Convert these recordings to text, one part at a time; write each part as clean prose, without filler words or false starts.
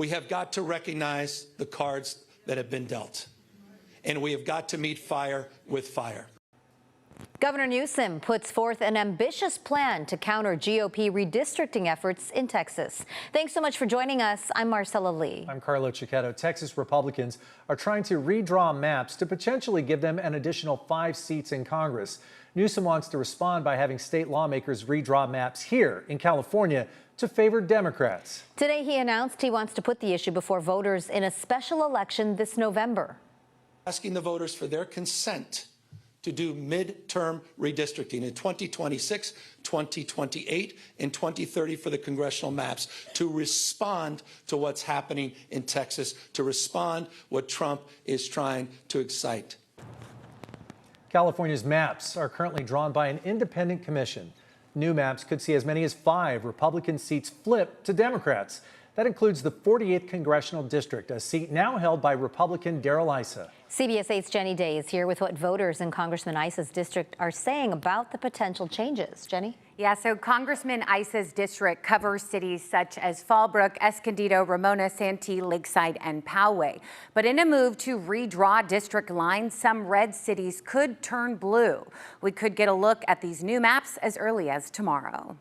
We have got to recognize the cards that have been dealt, and we have got to meet fire with fire. Governor Newsom puts forth an ambitious plan to counter GOP redistricting efforts in Texas. Thanks so much for joining us. I'm Marcella Lee. I'm Carlo Cicchetto. Texas Republicans are trying to redraw maps to potentially give them an additional 5 seats in Congress. Newsom wants to respond by having state lawmakers redraw maps here in California to favor Democrats. Today he announced he wants to put the issue before voters in a special election this November. Asking the voters for their consent to do midterm redistricting in 2026, 2028, and 2030 for the congressional maps, to respond to what's happening in Texas, to respond what Trump is trying to excite. California's maps are currently drawn by an independent commission. New maps could see as many as 5 Republican seats flip to Democrats. That includes the 48th Congressional District, a seat now held by Republican Darrell Issa. CBS 8's Jenny Day is here with what voters in Congressman Issa's district are saying about the potential changes. Jenny? Yeah, so Congressman Issa's district covers cities such as Fallbrook, Escondido, Ramona, Santee, Lakeside, and Poway. But in a move to redraw district lines, some red cities could turn blue. We could get a look at these new maps as early as tomorrow.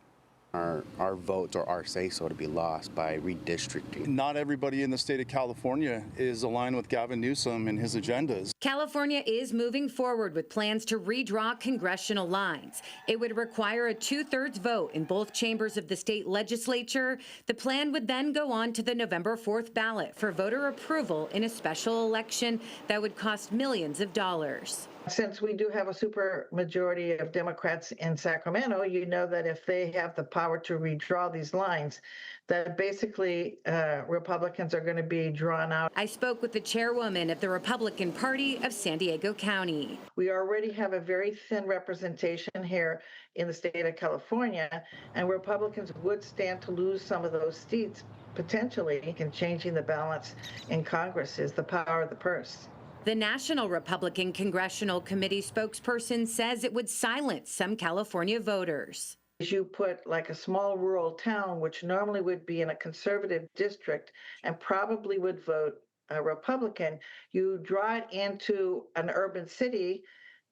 Our votes or our say-so to be lost by redistricting. Not everybody in the state of California is aligned with Gavin Newsom and his agendas. California is moving forward with plans to redraw congressional lines. It would require a 2/3 vote in both chambers of the state legislature. The plan would then go on to the November 4th ballot for voter approval in a special election that would cost millions of dollars. Since we do have a super majority of Democrats in Sacramento, you know that if they have the power to redraw these lines, that basically Republicans are going to be drawn out. I spoke with the chairwoman of the Republican Party of San Diego County. We already have a very thin representation here in the state of California, and Republicans would stand to lose some of those seats potentially, and changing the balance in Congress is the power of the purse. The National Republican Congressional Committee spokesperson says it would silence some California voters. You put like a small rural town, which normally would be in a conservative district and probably would vote a Republican, you draw it into an urban city,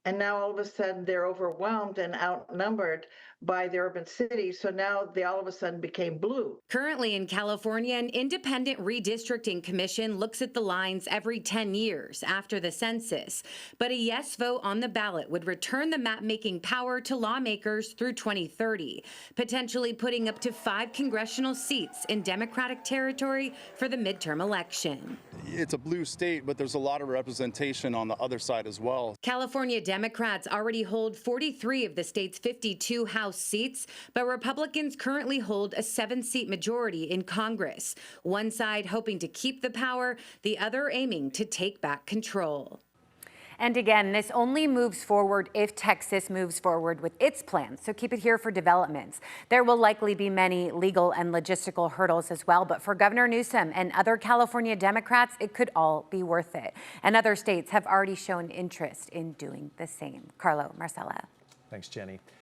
and now all of a sudden they're overwhelmed and outnumbered by the urban city. So now they all of a sudden became blue. Currently in California, an independent redistricting commission looks at the lines every 10 years after the census. But a yes vote on the ballot would return the map-making power to lawmakers through 2030, potentially putting up to 5 congressional seats in Democratic territory for the midterm election. It's a blue state, but there's a lot of representation on the other side as well. California Democrats already hold 43 of the state's 52 House seats, but Republicans currently hold a 7-seat majority in Congress. One side hoping to keep the power, the other aiming to take back control. And again, this only moves forward if Texas moves forward with its plans. So keep it here for developments. There will likely be many legal and logistical hurdles as well. But for Governor Newsom and other California Democrats, it could all be worth it. And other states have already shown interest in doing the same. Carlo, Marcella. Thanks, Jenny.